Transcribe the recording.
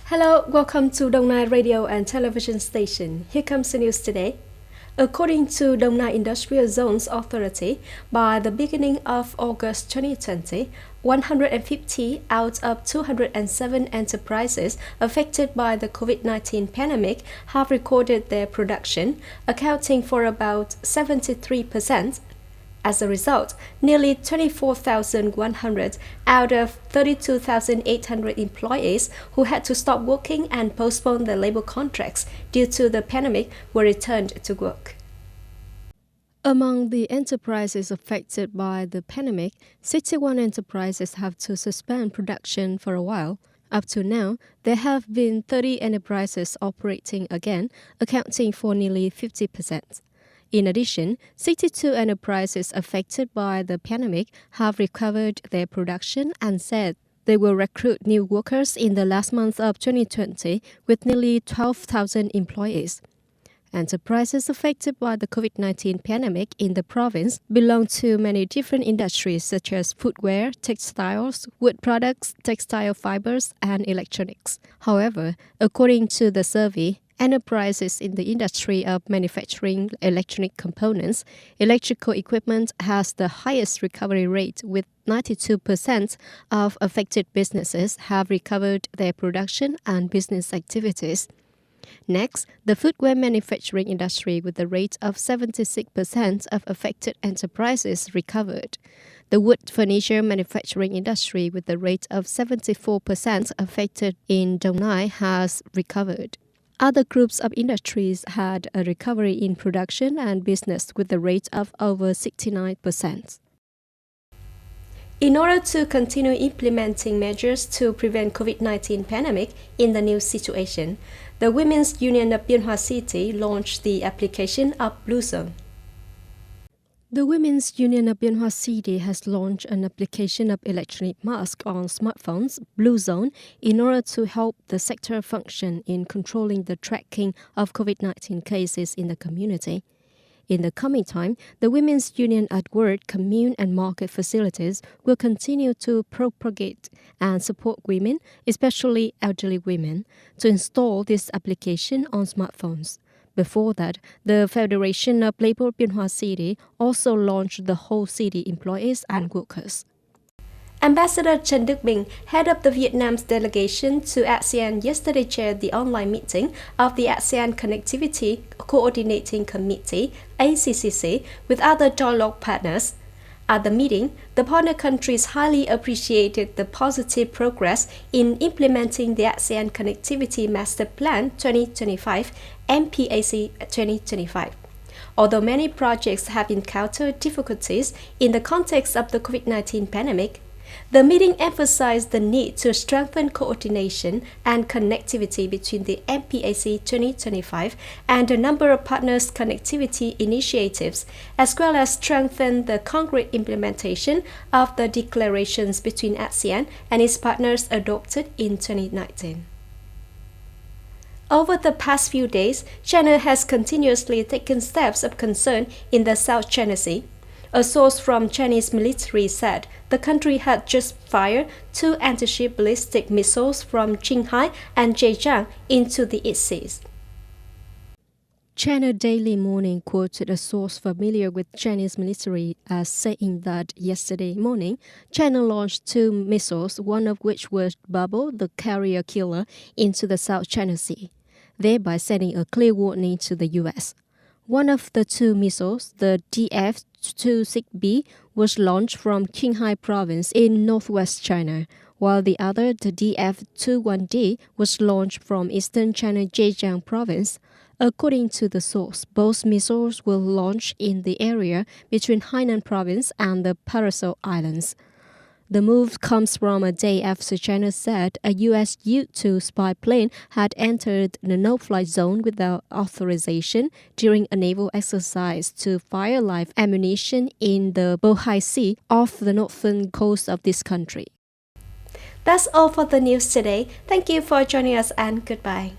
Hello, welcome to Đồng Nai Radio and Television Station. Here comes the news today. According to Đồng Nai Industrial Zones Authority, by the beginning of August 2020, 150 out of 207 enterprises affected by the COVID-19 pandemic have recorded their production, accounting for about 73%. As a result, nearly 24,100 out of 32,800 employees who had to stop working and postpone their labor contracts due to the pandemic were returned to work. Among the enterprises affected by the pandemic, 61 enterprises have to suspend production for a while. Up to now, there have been 30 enterprises operating again, accounting for nearly 50%. In addition, 62 enterprises affected by the pandemic have recovered their production and said they will recruit new workers in the last month of 2020 with nearly 12,000 employees. Enterprises affected by the COVID-19 pandemic in the province belong to many different industries such as footwear, textiles, wood products, textile fibers, and electronics. However, according to the survey, enterprises in the industry of manufacturing electronic components, electrical equipment has the highest recovery rate, with 92% of affected businesses have recovered their production and business activities. Next, the footwear manufacturing industry with a rate of 76% of affected enterprises recovered. The wood furniture manufacturing industry with a rate of 74% affected in Đồng Nai has recovered. Other groups of industries had a recovery in production and business with a rate of over 69%. In order to continue implementing measures to prevent COVID-19 pandemic in the new situation, the Women's Union of Biên Hòa City launched the application of Blue Zone. The Women's Union of Biên Hòa City has launched an application of electronic mask on smartphones, Blue Zone, in order to help the sector function in controlling the tracking of COVID-19 cases in the community. In the coming time, the Women's Union at work, commune and market facilities will continue to propagate and support women, especially elderly women, to install this application on smartphones. Before that, the Federation of Labor Biên Hòa City also launched the whole city employees and workers. Ambassador Trần Đức Bình, head of the Vietnam's delegation to ASEAN, yesterday chaired the online meeting of the ASEAN Connectivity Coordinating Committee, ACCC, with other dialogue partners. At the meeting, the partner countries highly appreciated the positive progress in implementing the ASEAN Connectivity Master Plan 2025, MPAC 2025. Although many projects have encountered difficulties in the context of the COVID-19 pandemic, the meeting emphasized the need to strengthen coordination and connectivity between the MPAC 2025 and a number of partners' connectivity initiatives, as well as strengthen the concrete implementation of the declarations between ASEAN and its partners adopted in 2019. Over the past few days, China has continuously taken steps of concern in the South China Sea. A source from Chinese military said the country had just fired 2 anti-ship ballistic missiles from Qinghai and Zhejiang into the East Seas. China Daily Morning quoted a source familiar with Chinese military as saying that yesterday morning, China launched 2 missiles, one of which was Bubble, the carrier killer, into the South China Sea, thereby sending a clear warning to the U.S. One of the 2 missiles, the DF-26B, was launched from Qinghai province in northwest China, while the other, the DF-21D, was launched from eastern China Zhejiang province. According to the source, both missiles were launched in the area between Hainan province and the Paracel Islands. The move comes from a day after China said a U.S. U-2 spy plane had entered the no-fly zone without authorization during a naval exercise to fire live ammunition in the Bohai Sea off the northern coast of this country. That's all for the news today. Thank you for joining us and goodbye.